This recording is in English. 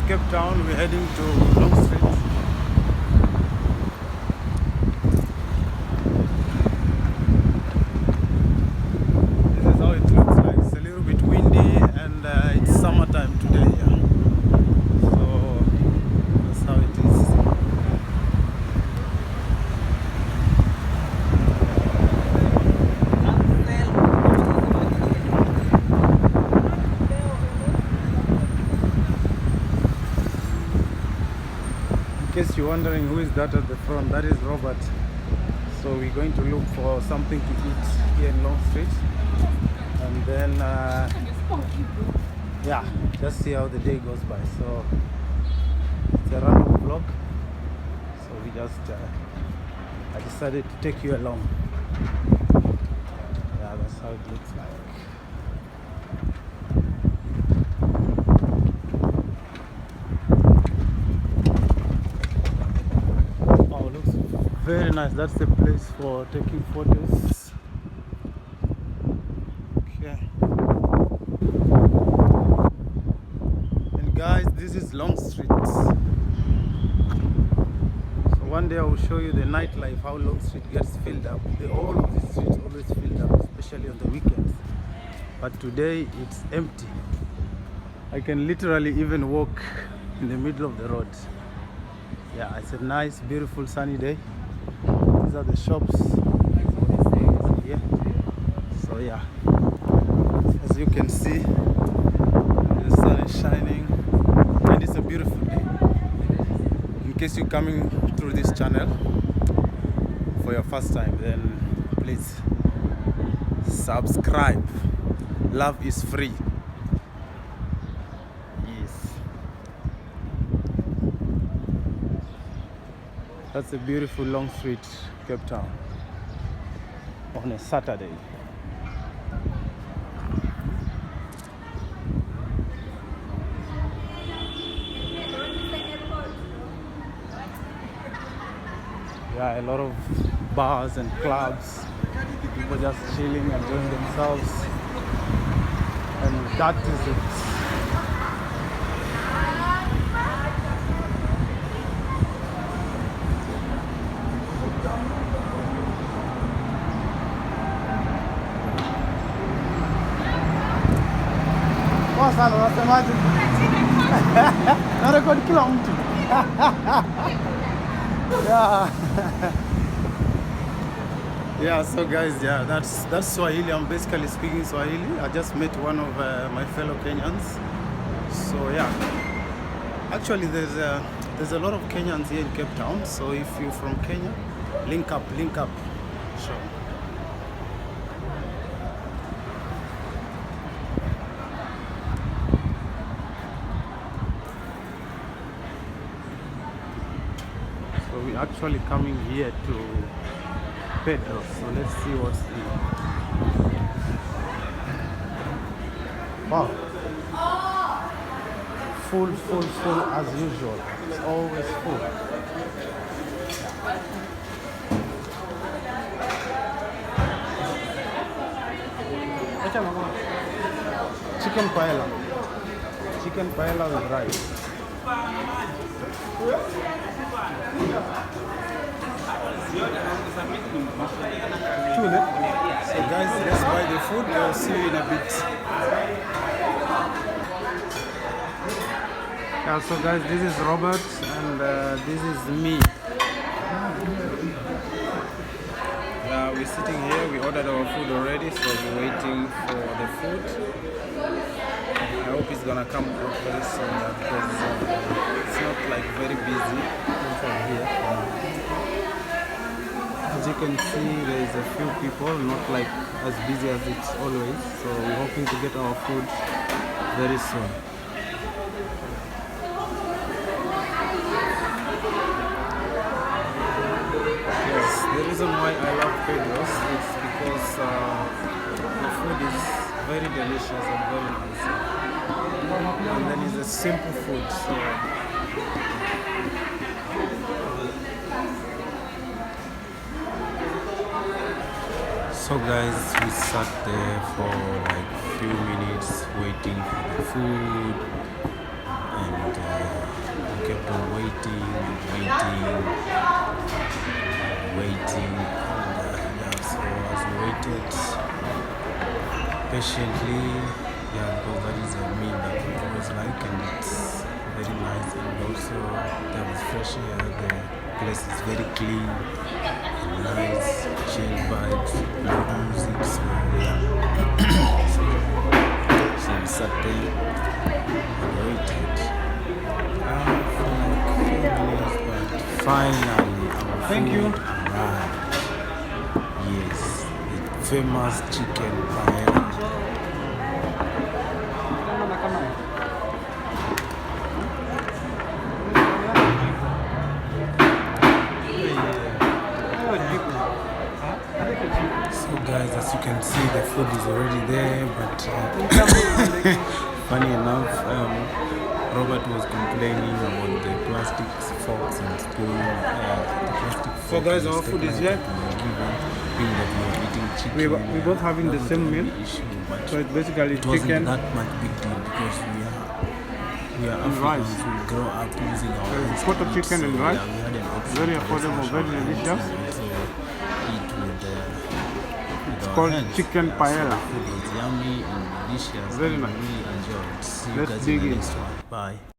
Cape Town. We're heading to Long Street. This is how it looks like. It's a little bit windy and it's summertime today. Yeah. So that's how it is. In case you're wondering who is that at the front, that is Robert. So we're going to look for something to eat here in Long Street, and then yeah, just see how the day goes by. So it's a random vlog, so we just I decided to take you along. Yeah, that's how it looks like. Very nice. That's the place for taking photos. Okay. And guys, this is Long Street. So one day I will show you the nightlife, how Long Street gets filled up. All of the streets always filled up, especially on the weekends. But today it's empty. I can literally even walk in the middle of the road. Yeah, it's a nice, beautiful, sunny day. These are the shops here. So yeah, as you can see, the sun is shining and it's a beautiful day. In case you're coming through this channel for your first time, then please subscribe. Love is free. Yes. That's a beautiful Long Street, Cape Town, on a Saturday. Yeah, a lot of bars and clubs, people just chilling, enjoying themselves, and that is it. Sana unasemaje? Na rekodi kila mtu. Yeah. Yeah, so guys, yeah, that's Swahili. I'm basically speaking Swahili. I just met one of my fellow Kenyans. So yeah, actually there's a lot of Kenyans here in Cape Town. So if you're from Kenya, link up. Sure. So we're actually coming here to PEDROS. So let's see what's the... Wow. Full as usual. It's always full. Chicken paella. Chicken paella with rice. So guys, let's buy the food. I'll see you in a bit. Yeah, so guys, this is Robert and this is me. Yeah, we're sitting here. We ordered our food already, so we're waiting for the food. I hope it's gonna come out very soon because it's not like very busy inside here. As you can see, there is a few people, not like as busy as it's always. So we're hoping to get our food very soon. Yes, the reason why I love PEDROS is because the food is very delicious and very nice. And then it's a simple food. So guys, we sat there for like few minutes waiting for the food, and waiting. So as we waited patiently, because that is a meal that it was like, and it's very nice, and also there was fresh air. The place is very clean, nice, chill vibes, loud music. So so we sat there and waited for like 4 minutes, but finally our food arrived. Yes, the famous chicken paella. So guys, as you can see, the food is already there, but funny enough, Robert was complaining about the plastic forks and spoon. So guys, our food is here. We're both having the same meal. So it's basically chicken. That much big deal because we are Africans. We grow up using our hands. Quarter chicken and rice. We had an option. Very affordable, very delicious. It's called chicken paella. Food is yummy and delicious. Very nice. Really enjoyed. See you Let's guys dig in the in. next one. Bye.